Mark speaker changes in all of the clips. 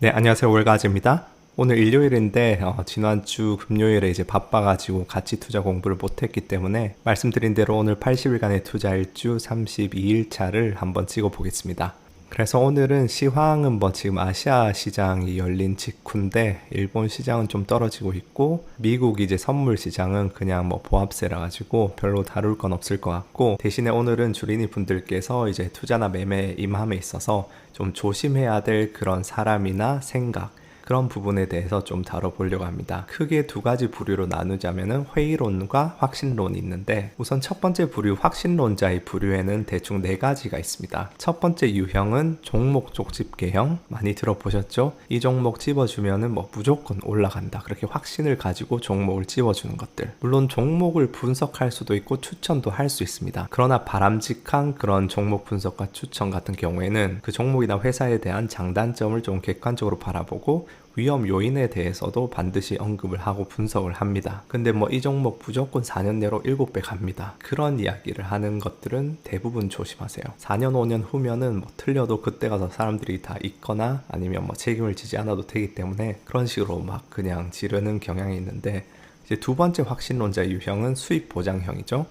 Speaker 1: 네, 안녕하세요. 월가즈입니다. 오늘 일요일인데 지난주 금요일에 이제 바빠가지고 가치 투자 공부를 못했기 때문에 말씀드린 대로 오늘 80일간의 투자 일주 32일차를 한번 찍어보겠습니다. 그래서 오늘은 시황은 지금 아시아 시장이 열린 직후인데 일본 시장은 좀 떨어지고 있고 미국 이제 선물 시장은 그냥 보합세라 가지고 별로 다룰 건 없을 것 같고, 대신에 오늘은 주린이 분들께서 이제 투자나 매매 임함에 있어서 좀 조심해야 될 그런 사람이나 생각, 그런 부분에 대해서 좀 다뤄보려고 합니다. 크게 두 가지 부류로 나누자면은 회의론과 확신론이 있는데, 우선 첫 번째 부류 확신론자의 부류에는 대충 네 가지가 있습니다. 첫 번째 유형은 종목 쪽집게형, 많이 들어보셨죠? 이 종목 집어주면은 무조건 올라간다, 그렇게 확신을 가지고 종목을 집어주는 것들. 물론 종목을 분석할 수도 있고 추천도 할 수 있습니다. 그러나 바람직한 그런 종목 분석과 추천 같은 경우에는 그 종목이나 회사에 대한 장단점을 좀 객관적으로 바라보고 위험 요인에 대해서도 반드시 언급을 하고 분석을 합니다. 근데 이 종목 무조건 4년 내로 7배 갑니다, 그런 이야기를 하는 것들은 대부분 조심하세요. 4년 5년 후면은 틀려도 그때 가서 사람들이 다 있거나 아니면 책임을 지지 않아도 되기 때문에 그런 식으로 그냥 지르는 경향이 있는데, 이제 두 번째 확신론자 유형은 수익 보장형이죠.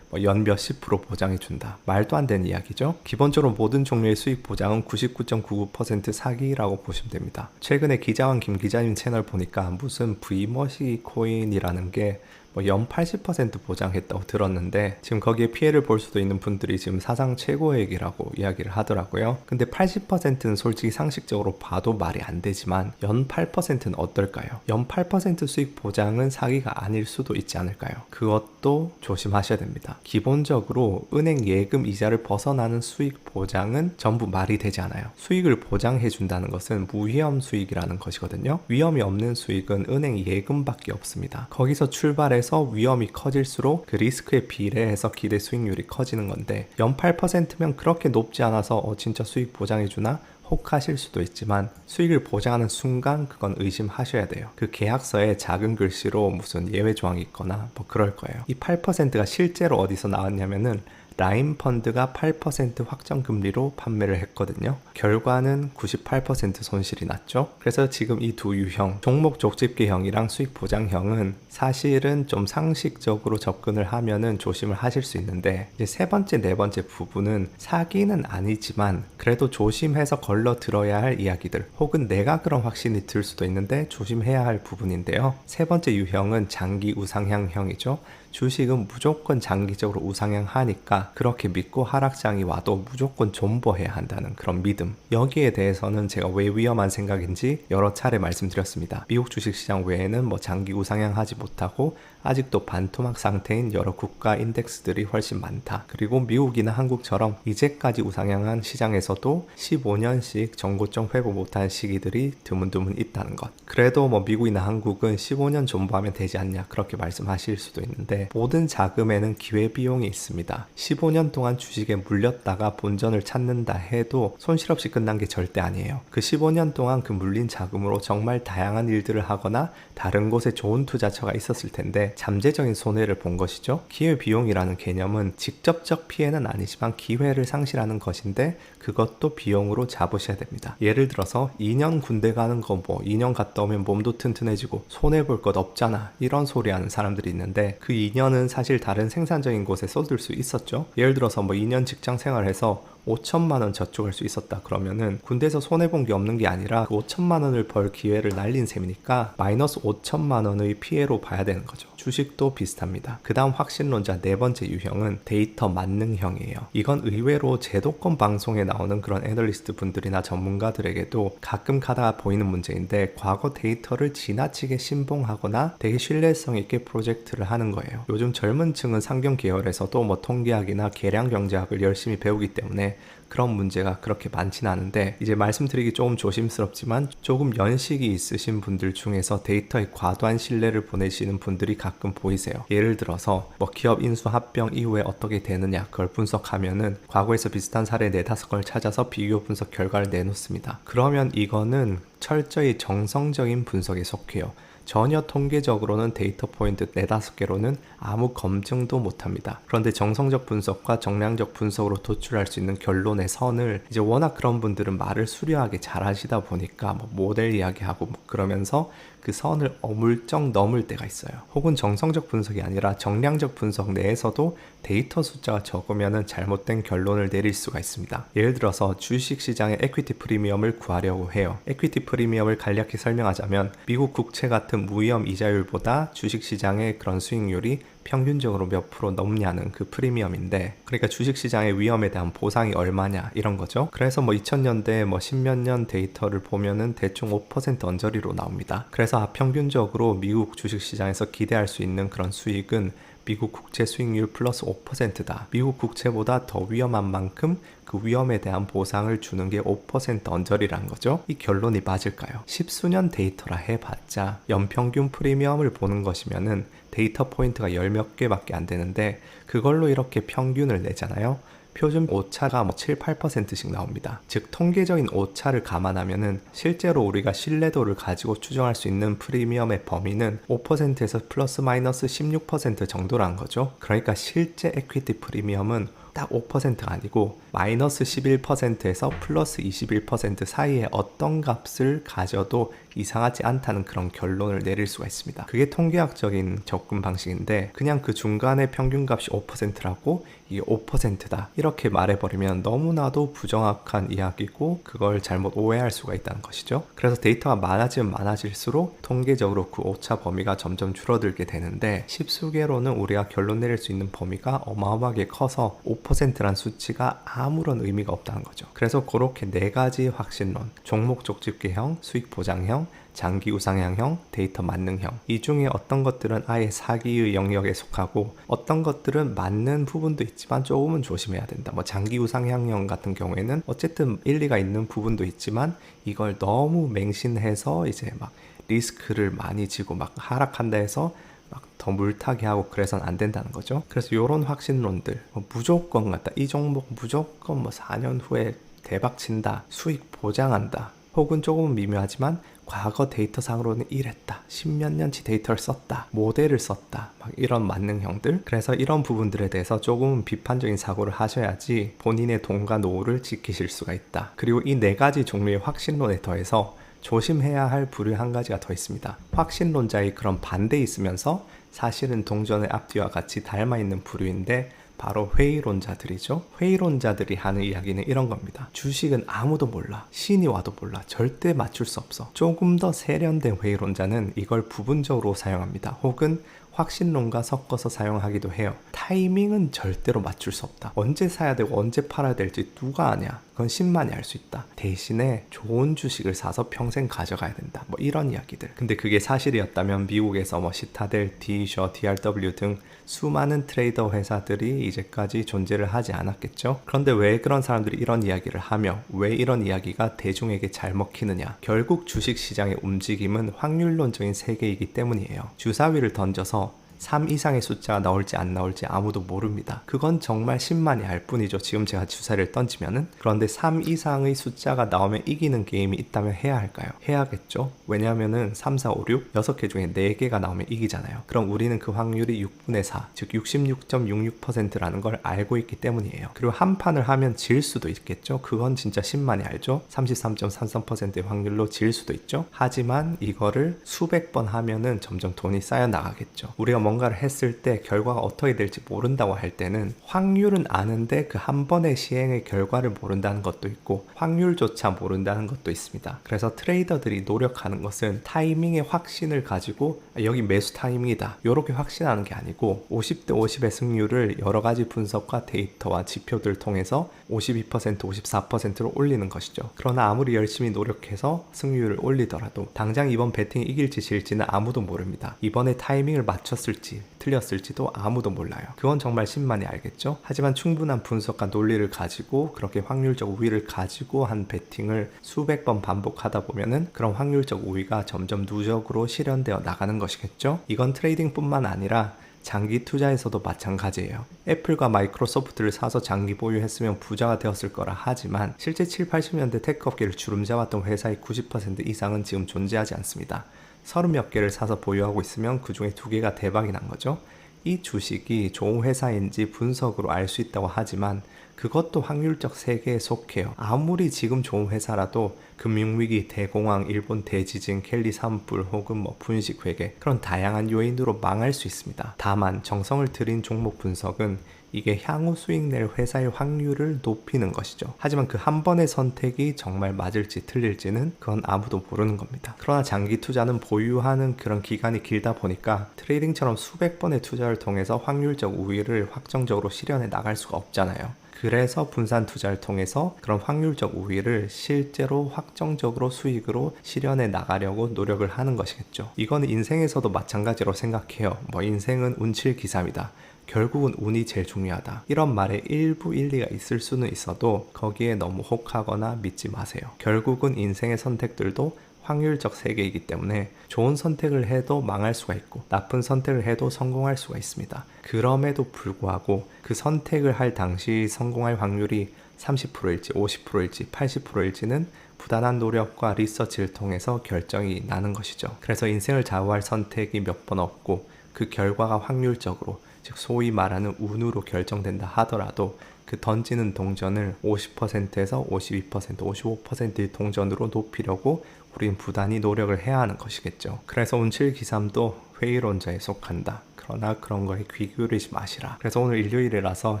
Speaker 1: 연 몇십 프로 보장해 준다, 말도 안 되는 이야기죠. 기본적으로 모든 종류의 수익 보장은 99.99% 사기라고 보시면 됩니다. 최근에 기자왕 김 기자님 채널 보니까 무슨 V머시 코인이라는 게 연 80% 보장했다고 들었는데, 지금 거기에 피해를 볼 수도 있는 분들이 지금 사상 최고액이라고 이야기를 하더라고요. 근데 80%는 솔직히 상식적으로 봐도 말이 안 되지만 연 8%는 어떨까요? 연 8% 수익 보장은 사기가 아닐 수도 있지 않을까요? 그것도 조심하셔야 됩니다. 기본적으로 은행 예금 이자를 벗어나는 수익 보장은 전부 말이 되지 않아요. 수익을 보장해 준다는 것은 무위험 수익이라는 것이거든요. 위험이 없는 수익은 은행 예금밖에 없습니다. 거기서 출발해서 위험이 커질수록 그 리스크에 비례해서 기대 수익률이 커지는 건데, 연 8%면 그렇게 높지 않아서 진짜 수익 보장해 주나? 혹하실 수도 있지만 수익을 보장하는 순간 그건 의심하셔야 돼요. 그 계약서에 작은 글씨로 무슨 예외 조항이 있거나 그럴 거예요. 이 8%가 실제로 어디서 나왔냐면은 라임 펀드가 8% 확정 금리로 판매를 했거든요. 결과는 98% 손실이 났죠. 그래서 지금 이 두 유형, 종목 족집게형이랑 수익 보장형은 사실은 좀 상식적으로 접근을 하면은 조심을 하실 수 있는데, 이제 세 번째, 네 번째 부분은 사기는 아니지만 그래도 조심해서 걸러 들어야 할 이야기들, 혹은 내가 그런 확신이 들 수도 있는데 조심해야 할 부분인데요. 세 번째 유형은 장기 우상향형이죠. 주식은 무조건 장기적으로 우상향하니까 그렇게 믿고 하락장이 와도 무조건 존버해야 한다는 그런 믿음. 여기에 대해서는 제가 왜 위험한 생각인지 여러 차례 말씀드렸습니다. 미국 주식시장 외에는 장기 우상향하지 못하고 아직도 반토막 상태인 여러 국가 인덱스들이 훨씬 많다. 그리고 미국이나 한국처럼 이제까지 우상향한 시장에서도 15년씩 정고점 회복 못한 시기들이 드문드문 있다는 것. 그래도 미국이나 한국은 15년 존버하면 되지 않냐, 그렇게 말씀하실 수도 있는데, 모든 자금에는 기회비용이 있습니다. 15년 동안 주식에 물렸다가 본전을 찾는다 해도 손실 없이 끝난 게 절대 아니에요. 그 15년 동안 그 물린 자금으로 정말 다양한 일들을 하거나 다른 곳에 좋은 투자처가 있었을 텐데 잠재적인 손해를 본 것이죠. 기회비용이라는 개념은 직접적 피해는 아니지만 기회를 상실하는 것인데 그것도 비용으로 잡으셔야 됩니다. 예를 들어서 2년 군대 가는 거 2년 갔다 오면 몸도 튼튼해지고 손해볼 것 없잖아, 이런 소리 하는 사람들이 있는데, 그 2년은 사실 다른 생산적인 곳에 쏟을 수 있었죠. 예를 들어서 2년 직장 생활해서 5천만 원 저축할 수 있었다 그러면은 군대에서 손해본 게 없는 게 아니라 그 5천만 원을 벌 기회를 날린 셈이니까 마이너스 5천만 원의 피해로 봐야 되는 거죠. 주식도 비슷합니다. 그 다음 확신론자 네 번째 유형은 데이터 만능형이에요. 이건 의외로 제도권 방송에 나오는 그런 애널리스트 분들이나 전문가들에게도 가끔 가다가 보이는 문제인데, 과거 데이터를 지나치게 신봉하거나 되게 신뢰성 있게 프로젝트를 하는 거예요. 요즘 젊은 층은 상경 계열에서도 통계학이나 계량 경제학을 열심히 배우기 때문에 그런 문제가 그렇게 많지는 않은데, 이제 말씀드리기 조금 조심스럽지만 조금 연식이 있으신 분들 중에서 데이터에 과도한 신뢰를 보내시는 분들이 가끔 보이세요. 예를 들어서 기업 인수 합병 이후에 어떻게 되느냐, 그걸 분석하면은 과거에서 비슷한 사례 4-5건을 찾아서 비교 분석 결과를 내놓습니다. 그러면 이거는 철저히 정성적인 분석에 속해요. 전혀 통계적으로는 데이터 포인트 4-5개로는 아무 검증도 못합니다. 그런데 정성적 분석과 정량적 분석으로 도출할 수 있는 결론의 선을 이제 워낙 그런 분들은 말을 수려하게 잘 하시다 보니까 뭐 모델 이야기하고 뭐 그러면서 그 선을 어물쩍 넘을 때가 있어요. 혹은 정성적 분석이 아니라 정량적 분석 내에서도 데이터 숫자가 적으면 잘못된 결론을 내릴 수가 있습니다. 예를 들어서 주식시장의 에퀴티 프리미엄을 구하려고 해요. 에퀴티 프리미엄을 간략히 설명하자면 미국 국채 같은 무위험 이자율보다 주식시장의 그런 수익률이 평균적으로 몇 프로 넘냐는 그 프리미엄인데, 그러니까 주식시장의 위험에 대한 보상이 얼마냐 이런 거죠. 그래서 뭐 2000년대 뭐 10몇 년 데이터를 보면은 대충 5% 언저리로 나옵니다. 그래서 평균적으로 미국 주식시장에서 기대할 수 있는 그런 수익은 미국 국채 수익률 플러스 5%다. 미국 국채보다 더 위험한 만큼 그 위험에 대한 보상을 주는 게 5% 언저리라는 거죠. 이 결론이 맞을까요? 십수년 데이터라 해봤자 연평균 프리미엄을 보는 것이면은 데이터 포인트가 10몇 개밖에 안 되는데 그걸로 이렇게 평균을 내잖아요. 표준 오차가 뭐 7, 8%씩 나옵니다. 즉 통계적인 오차를 감안하면은 실제로 우리가 신뢰도를 가지고 추정할 수 있는 프리미엄의 범위는 5%에서 플러스 마이너스 16% 정도라는 거죠. 그러니까 실제 에퀴티 프리미엄은 딱 5%가 아니고 마이너스 11%에서 플러스 21% 사이에 어떤 값을 가져도 이상하지 않다는 그런 결론을 내릴 수가 있습니다. 그게 통계학적인 접근 방식인데 그냥 그 중간의 평균값이 5%라고 이게 5%다 이렇게 말해버리면 너무나도 부정확한 이야기고 그걸 잘못 오해할 수가 있다는 것이죠. 그래서 데이터가 많아지면 많아질수록 통계적으로 그 오차 범위가 점점 줄어들게 되는데 십수개로는 우리가 결론 내릴 수 있는 범위가 어마어마하게 커서 5%란 수치가 아무런 의미가 없다는 거죠. 그래서 그렇게 4가지 확신론, 종목 족집게형, 수익 보장형, 장기 우상향형, 데이터 만능형, 이 중에 어떤 것들은 아예 사기의 영역에 속하고 어떤 것들은 맞는 부분도 있지만 조금은 조심해야 된다. 뭐 장기 우상향형 같은 경우에는 어쨌든 일리가 있는 부분도 있지만 이걸 너무 맹신해서 이제 막 리스크를 많이 지고 막 하락한다 해서 막 더 물타기 하고 그래서는 안 된다는 거죠. 그래서 이런 확신론들, 뭐 무조건 같다, 이 종목 무조건 뭐 4년 후에 대박 친다, 수익 보장한다, 혹은 조금은 미묘하지만 과거 데이터상으로는 이랬다, 10몇 년치 데이터를 썼다, 모델을 썼다, 막 이런 만능형들. 그래서 이런 부분들에 대해서 조금은 비판적인 사고를 하셔야지 본인의 돈과 노후를 지키실 수가 있다. 그리고 이 4가지 종류의 확신론에 더해서 조심해야 할 부류 한 가지가 더 있습니다. 확신론자의 그런 반대에 있으면서 사실은 동전의 앞뒤와 같이 닮아있는 부류인데 바로 회의론자들이죠. 회의론자들이 하는 이야기는 이런 겁니다. 주식은 아무도 몰라, 신이 와도 몰라, 절대 맞출 수 없어. 조금 더 세련된 회의론자는 이걸 부분적으로 사용합니다. 혹은 확신론과 섞어서 사용하기도 해요. 타이밍은 절대로 맞출 수 없다. 언제 사야 되고 언제 팔아야 될지 누가 아냐. 그건 신만이 알 수 있다. 대신에 좋은 주식을 사서 평생 가져가야 된다. 뭐 이런 이야기들. 근데 그게 사실이었다면 미국에서 뭐 시타델, 디셔, DRW 등 수많은 트레이더 회사들이 이제까지 존재를 하지 않았겠죠. 그런데 왜 그런 사람들이 이런 이야기를 하며 왜 이런 이야기가 대중에게 잘 먹히느냐. 결국 주식시장의 움직임은 확률론적인 세계이기 때문이에요. 주사위를 던져서 3 이상의 숫자가 나올지 안 나올지 아무도 모릅니다. 그건 정말 신만이 알 뿐이죠. 지금 제가 주사를 던지면은. 그런데 3 이상의 숫자가 나오면 이기는 게임이 있다면 해야 할까요? 해야겠죠. 왜냐하면은 3, 4, 5, 6, 6개 중에 4개가 나오면 이기잖아요. 그럼 우리는 그 확률이 6분의 4, 즉 66.66%라는 걸 알고 있기 때문이에요. 그리고 한 판을 하면 질 수도 있겠죠. 그건 진짜 신만이 알죠. 33.33%의 확률로 질 수도 있죠. 하지만 이거를 수백 번 하면은 점점 돈이 쌓여 나가겠죠. 우리가 뭔가를 했을 때 결과가 어떻게 될지 모른다고 할 때는 확률은 아는데 그 한 번의 시행의 결과를 모른다는 것도 있고 확률조차 모른다는 것도 있습니다. 그래서 트레이더들이 노력하는 것은 타이밍의 확신을 가지고 여기 매수 타이밍이다 이렇게 확신하는 게 아니고 50대 50의 승률을 여러 가지 분석과 데이터와 지표들을 통해서 52%, 54%로 올리는 것이죠. 그러나 아무리 열심히 노력해서 승률을 올리더라도 당장 이번 배팅이 이길지 질지는 아무도 모릅니다. 이번에 타이밍을 맞췄을지 틀렸을지도 아무도 몰라요. 그건 정말 신만이 알겠죠. 하지만 충분한 분석과 논리를 가지고 그렇게 확률적 우위를 가지고 한 배팅을 수백 번 반복하다 보면은 그런 확률적 우위가 점점 누적으로 실현되어 나가는 것이겠죠. 이건 트레이딩뿐만 아니라 장기 투자에서도 마찬가지예요. 애플과 마이크로소프트를 사서 장기 보유했으면 부자가 되었을 거라 하지만 실제 7, 80년대 테크업계를 주름잡았던 회사의 90% 이상은 지금 존재하지 않습니다. 30몇 개를 사서 보유하고 있으면 그 중에 2개가 대박이 난 거죠. 이 주식이 좋은 회사인지 분석으로 알 수 있다고 하지만 그것도 확률적 세계에 속해요. 아무리 지금 좋은 회사라도 금융위기, 대공황, 일본 대지진, 켈리 산불 혹은 분식 회계 그런 다양한 요인으로 망할 수 있습니다. 다만 정성을 들인 종목 분석은 이게 향후 수익 낼 회사의 확률을 높이는 것이죠. 하지만 그 한 번의 선택이 정말 맞을지 틀릴지는 그건 아무도 모르는 겁니다. 그러나 장기 투자는 보유하는 그런 기간이 길다 보니까 트레이딩처럼 수백 번의 투자를 통해서 확률적 우위를 확정적으로 실현해 나갈 수가 없잖아요. 그래서 분산 투자를 통해서 그런 확률적 우위를 실제로 확정적으로 수익으로 실현해 나가려고 노력을 하는 것이겠죠. 이거는 인생에서도 마찬가지로 생각해요. 인생은 운칠기삼이다. 결국은 운이 제일 중요하다. 이런 말에 일부 일리가 있을 수는 있어도 거기에 너무 혹하거나 믿지 마세요. 결국은 인생의 선택들도 확률적 세계이기 때문에 좋은 선택을 해도 망할 수가 있고 나쁜 선택을 해도 성공할 수가 있습니다. 그럼에도 불구하고 그 선택을 할 당시 성공할 확률이 30%일지 50%일지 80%일지는 부단한 노력과 리서치를 통해서 결정이 나는 것이죠. 그래서 인생을 좌우할 선택이 몇 번 없고 그 결과가 확률적으로 즉 소위 말하는 운으로 결정된다 하더라도 그 던지는 동전을 50%에서 52%, 55%의 동전으로 높이려고 우린 부단히 노력을 해야 하는 것이겠죠. 그래서 운칠기삼도 회의론자에 속한다. 그러나 그런 거에 귀 기울이지 마시라. 그래서 오늘 일요일이라서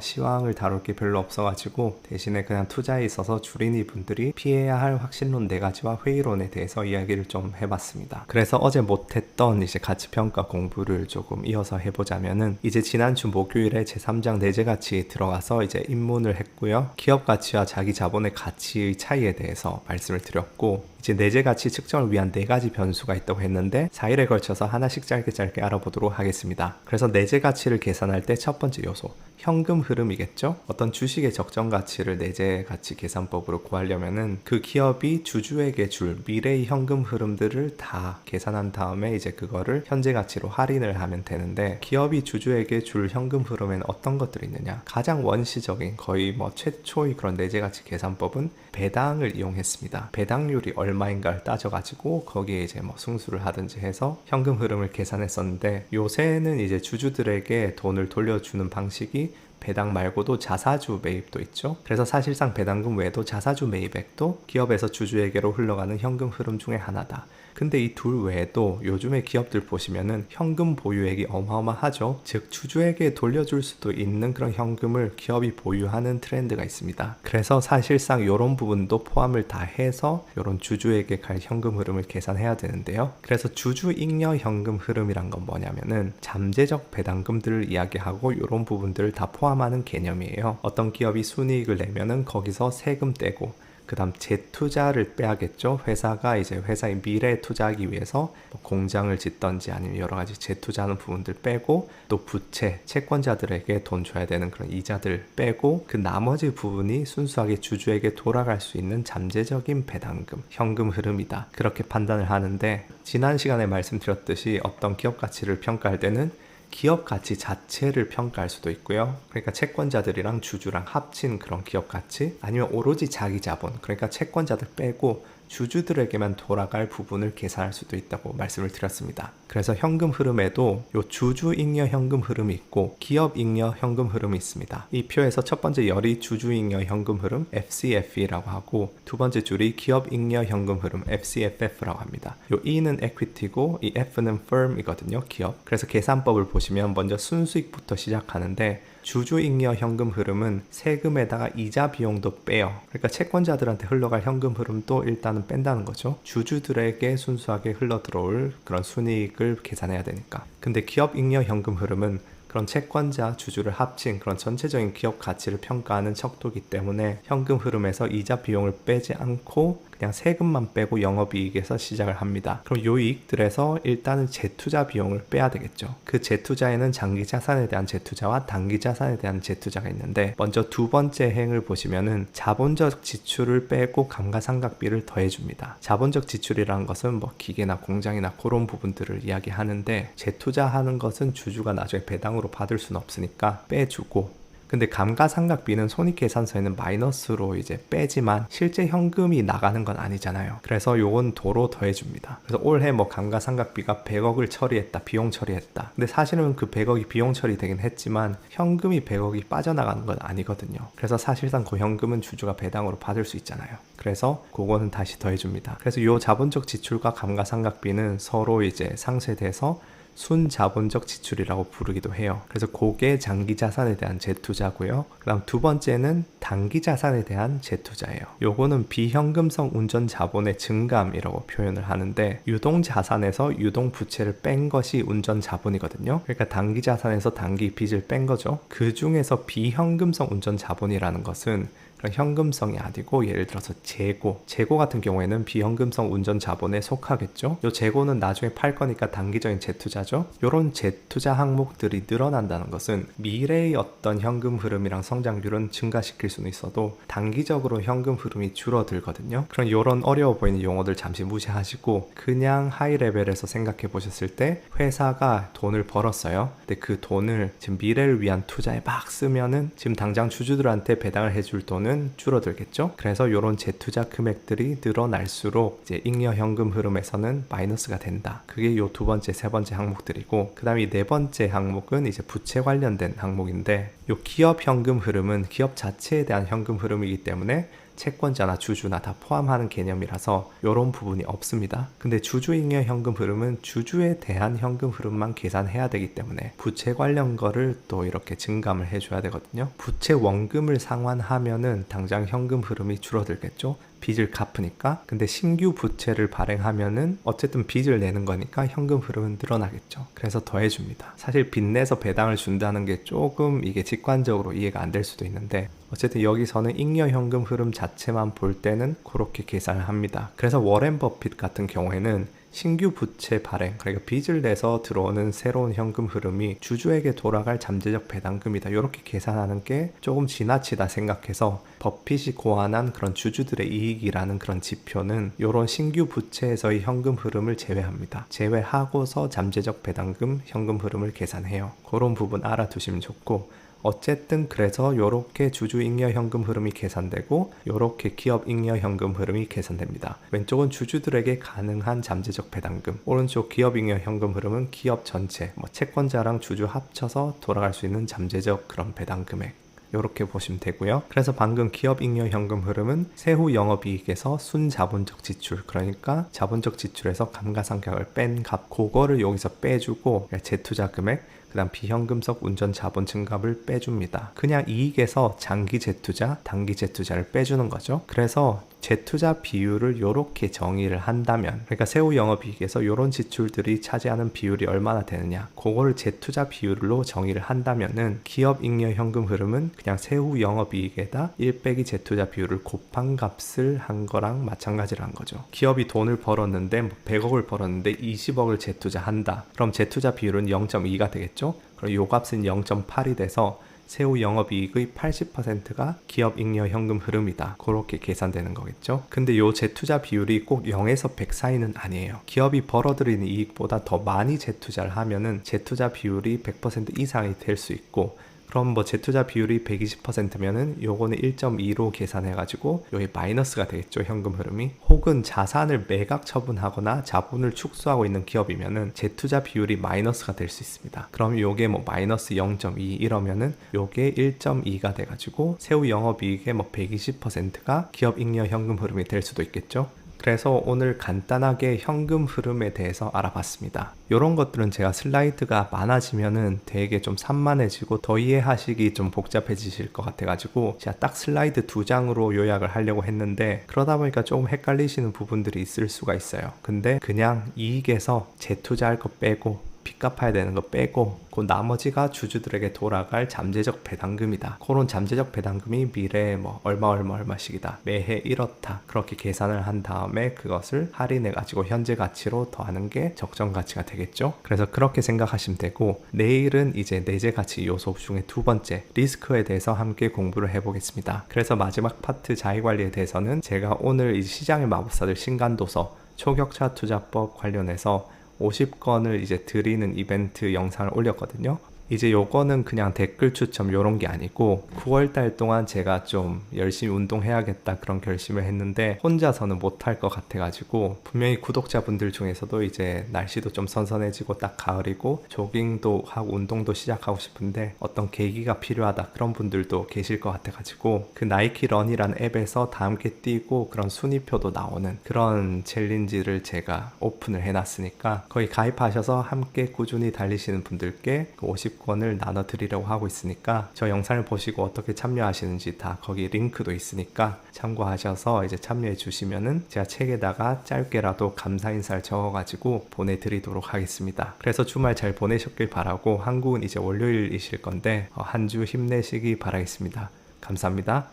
Speaker 1: 시황을 다룰 게 별로 없어가지고 대신에 그냥 투자에 있어서 주린이 분들이 피해야 할 확신론 4가지와 회의론에 대해서 이야기를 좀 해봤습니다. 그래서 어제 못했던 이제 가치평가 공부를 조금 이어서 해보자면은 이제 지난주 목요일에 제3장 내재가치에 들어가서 이제 입문을 했고요. 기업가치와 자기 자본의 가치의 차이에 대해서 말씀을 드렸고 이제 내재가치 측정을 위한 4가지 변수가 있다고 했는데 4일에 걸쳐서 하나씩 짧게 알아보도록 하겠습니다. 그래서 내재가치를 계산할 때 첫 번째 요소 현금 흐름이겠죠. 어떤 주식의 적정 가치를 내재가치 계산법으로 구하려면은 그 기업이 주주에게 줄 미래의 현금 흐름들을 다 계산한 다음에 이제 그거를 현재 가치로 할인을 하면 되는데 기업이 주주에게 줄 현금 흐름에는 어떤 것들이 있느냐. 가장 원시적인 거의 최초의 그런 내재가치 계산법은 배당을 이용했습니다. 배당률이 얼마인가를 따져가지고 거기에 이제 승수를 하든지 해서 현금 흐름을 계산했었는데 요새는 이제 주주들에게 돈을 돌려주는 방식이 배당 말고도 자사주 매입도 있죠. 그래서 사실상 배당금 외에도 자사주 매입액도 기업에서 주주에게로 흘러가는 현금 흐름 중에 하나다. 근데 이 둘 외에도 요즘에 기업들 보시면은 현금 보유액이 어마어마하죠. 즉 주주에게 돌려줄 수도 있는 그런 현금을 기업이 보유하는 트렌드가 있습니다. 그래서 사실상 이런 부분도 포함을 다 해서 이런 주주에게 갈 현금 흐름을 계산해야 되는데요. 그래서 주주 잉여 현금 흐름이란 건 뭐냐면은 잠재적 배당금들을 이야기하고 이런 부분들을 다 포함하는 개념이에요. 어떤 기업이 순이익을 내면은 거기서 세금 떼고 그 다음 재투자를 빼야겠죠. 회사가 이제 회사의 미래에 투자하기 위해서 공장을 짓던지 아니면 여러 가지 재투자하는 부분들 빼고 또 부채, 채권자들에게 돈 줘야 되는 그런 이자들 빼고 그 나머지 부분이 순수하게 주주에게 돌아갈 수 있는 잠재적인 배당금, 현금 흐름이다. 그렇게 판단을 하는데 지난 시간에 말씀드렸듯이 어떤 기업 가치를 평가할 때는 기업 가치 자체를 평가할 수도 있고요. 그러니까 채권자들이랑 주주랑 합친 그런 기업 가치 아니면 오로지 자기 자본 그러니까 채권자들 빼고 주주들에게만 돌아갈 부분을 계산할 수도 있다고 말씀을 드렸습니다. 그래서 현금 흐름에도 요 주주 잉여 현금 흐름이 있고 기업 잉여 현금 흐름이 있습니다. 이 표에서 첫 번째 열이 주주 잉여 현금 흐름 FCFE라고 하고 두 번째 줄이 기업 잉여 현금 흐름 FCFF라고 합니다. 요 E는 equity고 이 F는 firm이거든요. 기업. 그래서 계산법을 보시면 먼저 순수익부터 시작하는데 주주 잉여 현금 흐름은 세금에다가 이자 비용도 빼요. 그러니까 채권자들한테 흘러갈 현금 흐름도 일단은 뺀다는 거죠. 주주들에게 순수하게 흘러 들어올 그런 순이익을 계산해야 되니까. 근데 기업 잉여 현금 흐름은 그런 채권자, 주주를 합친 그런 전체적인 기업 가치를 평가하는 척도이기 때문에 현금 흐름에서 이자 비용을 빼지 않고 그냥 그냥 세금만 빼고 영업이익에서 시작을 합니다. 그럼 요 이익들에서 일단은 재투자 비용을 빼야 되겠죠. 그 재투자에는 장기 자산에 대한 재투자와 단기 자산에 대한 재투자가 있는데, 먼저 두 번째 행을 보시면은 자본적 지출을 빼고 감가상각비를 더해줍니다. 자본적 지출이라는 것은 뭐 기계나 공장이나 그런 부분들을 이야기하는데, 재투자하는 것은 주주가 나중에 배당으로 받을 수는 없으니까 빼주고, 근데 감가상각비는 손익계산서에는 마이너스로 이제 빼지만 실제 현금이 나가는 건 아니잖아요. 그래서 요건 도로 더해줍니다. 그래서 올해 뭐 감가상각비가 100억을 처리했다, 비용 처리했다. 근데 사실은 그 100억이 비용 처리되긴 했지만 현금이 100억이 빠져나가는 건 아니거든요. 그래서 사실상 그 현금은 주주가 배당으로 받을 수 있잖아요. 그래서 그거는 다시 더해줍니다. 그래서 요 자본적 지출과 감가상각비는 서로 이제 상쇄돼서 순자본적 지출이라고 부르기도 해요. 그래서 그게 장기자산에 대한 재투자고요. 그 다음 두 번째는 단기자산에 대한 재투자예요. 요거는 비현금성 운전자본의 증감이라고 표현을 하는데, 유동자산에서 유동부채를 뺀 것이 운전자본이거든요. 그러니까 단기자산에서 단기 빚을 뺀 거죠. 그 중에서 비현금성 운전자본이라는 것은 현금성이 아니고, 예를 들어서 재고 같은 경우에는 비현금성 운전 자본에 속하겠죠. 요 재고는 나중에 팔 거니까 단기적인 재투자죠. 요런 재투자 항목들이 늘어난다는 것은 미래의 어떤 현금 흐름이랑 성장률은 증가시킬 수는 있어도 단기적으로 현금 흐름이 줄어들거든요. 그런 요런 어려워 보이는 용어들 잠시 무시하시고 그냥 하이 레벨에서 생각해 보셨을 때, 회사가 돈을 벌었어요. 근데 그 돈을 지금 미래를 위한 투자에 막 쓰면은 지금 당장 주주들한테 배당을 해줄 돈은 줄어들겠죠. 그래서 이런 재투자 금액들이 늘어날수록 이제 잉여 현금 흐름에서는 마이너스가 된다. 그게 요 두 번째, 세 번째 항목들이고, 그 다음에 네 번째 항목은 이제 부채 관련된 항목인데, 요 기업 현금 흐름은 기업 자체에 대한 현금 흐름이기 때문에 채권자나 주주나 다 포함하는 개념이라서 이런 부분이 없습니다. 근데 주주잉여 현금 흐름은 주주에 대한 현금 흐름만 계산해야 되기 때문에 부채 관련 거를 또 이렇게 증감을 해줘야 되거든요. 부채 원금을 상환하면은 당장 현금 흐름이 줄어들겠죠. 빚을 갚으니까. 근데 신규 부채를 발행하면은 어쨌든 빚을 내는 거니까 현금 흐름은 늘어나겠죠. 그래서 더해줍니다. 사실 빚내서 배당을 준다는 게 조금 이게 직관적으로 이해가 안 될 수도 있는데, 어쨌든 여기서는 잉여 현금 흐름 자체만 볼 때는 그렇게 계산을 합니다. 그래서 워렌 버핏 같은 경우에는 신규 부채 발행, 그러니까 빚을 내서 들어오는 새로운 현금 흐름이 주주에게 돌아갈 잠재적 배당금이다, 이렇게 계산하는 게 조금 지나치다 생각해서 버핏이 고안한 그런 주주들의 이익이라는 그런 지표는 이런 신규 부채에서의 현금 흐름을 제외합니다. 제외하고서 잠재적 배당금 현금 흐름을 계산해요. 그런 부분 알아두시면 좋고, 어쨌든 그래서 요렇게 주주 잉여 현금 흐름이 계산되고 요렇게 기업 잉여 현금 흐름이 계산됩니다. 왼쪽은 주주들에게 가능한 잠재적 배당금, 오른쪽 기업 잉여 현금 흐름은 기업 전체, 뭐 채권자랑 주주 합쳐서 돌아갈 수 있는 잠재적 그런 배당 금액, 이렇게 보시면 되고요. 그래서 방금 기업 잉여 현금 흐름은 세후 영업이익에서 순자본적 지출, 그러니까 자본적 지출에서 감가상각을 뺀 값, 그거를 여기서 빼주고 재투자 금액, 그 다음 비현금성 운전 자본 증감을 빼줍니다. 그냥 이익에서 장기 재투자, 단기 재투자를 빼주는 거죠. 그래서 재투자 비율을 이렇게 정의를 한다면, 그러니까 세후 영업이익에서 이런 지출들이 차지하는 비율이 얼마나 되느냐, 그거를 재투자 비율로 정의를 한다면은 기업 잉여 현금 흐름은 그냥 세후 영업이익에다 1 빼기 재투자 비율을 곱한 값을 한 거랑 마찬가지란 거죠. 기업이 돈을 벌었는데 100억을 벌었는데 20억을 재투자한다. 그럼 재투자 비율은 0.2가 되겠죠. 그럼 요 값은 0.8이 돼서 세후 영업이익의 80%가 기업 잉여 현금 흐름이다, 그렇게 계산되는 거겠죠. 근데 요 재투자 비율이 꼭 0에서 100 사이는 아니에요. 기업이 벌어들이는 이익보다 더 많이 재투자를 하면은 재투자 비율이 100% 이상이 될 수 있고, 그럼 뭐 재투자 비율이 120%면은 요거는 1.2로 계산해가지고 여기 마이너스가 되겠죠, 현금 흐름이. 혹은 자산을 매각 처분하거나 자본을 축소하고 있는 기업이면은 재투자 비율이 마이너스가 될 수 있습니다. 그럼 요게 뭐 마이너스 0.2 이러면은 요게 1.2가 돼가지고 세후 영업이익의 뭐 120%가 기업 잉여 현금 흐름이 될 수도 있겠죠. 그래서 오늘 간단하게 현금 흐름에 대해서 알아봤습니다. 이런 것들은 제가 슬라이드가 많아지면은 되게 좀 산만해지고 더 이해하시기 좀 복잡해지실 것 같아가지고 제가 딱 슬라이드 2장으로 요약을 하려고 했는데, 그러다 보니까 조금 헷갈리시는 부분들이 있을 수가 있어요. 근데 그냥 이익에서 재투자할 거 빼고 빚 갚아야 되는 거 빼고 그 나머지가 주주들에게 돌아갈 잠재적 배당금이다. 그런 잠재적 배당금이 미래에 뭐 얼마씩이다. 매해 이렇다. 그렇게 계산을 한 다음에 그것을 할인해 가지고 현재 가치로 더하는 게 적정 가치가 되겠죠. 그래서 그렇게 생각하시면 되고, 내일은 이제 내재 가치 요소 중에 두 번째 리스크에 대해서 함께 공부를 해보겠습니다. 그래서 마지막 파트 자기관리에 대해서는 제가 오늘 이 시장의 마법사들 신간도서 초격차 투자법 관련해서 50건을 이제 드리는 이벤트 영상을 올렸거든요. 이제 요거는 그냥 댓글 추첨 요런 게 아니고 9월달 동안 제가 좀 열심히 운동해야겠다 그런 결심을 했는데 혼자서는 못할 것 같아가지고, 분명히 구독자분들 중에서도 이제 날씨도 좀 선선해지고 딱 가을이고 조깅도 하고 운동도 시작하고 싶은데 어떤 계기가 필요하다 그런 분들도 계실 것 같아가지고, 그 나이키 런이라는 앱에서 다 함께 뛰고 그런 순위표도 나오는 그런 챌린지를 제가 오픈을 해놨으니까 거기 가입하셔서 함께 꾸준히 달리시는 분들께 그 50권을 나눠 드리려고 하고 있으니까 저 영상을 보시고 어떻게 참여하시는지 다 거기 링크도 있으니까 참고하셔서 이제 참여해 주시면은 제가 책에다가 짧게라도 감사 인사를 적어가지고 보내드리도록 하겠습니다. 그래서 주말 잘 보내셨길 바라고, 한국은 이제 월요일이실 건데 한 주 힘내시기 바라겠습니다. 감사합니다.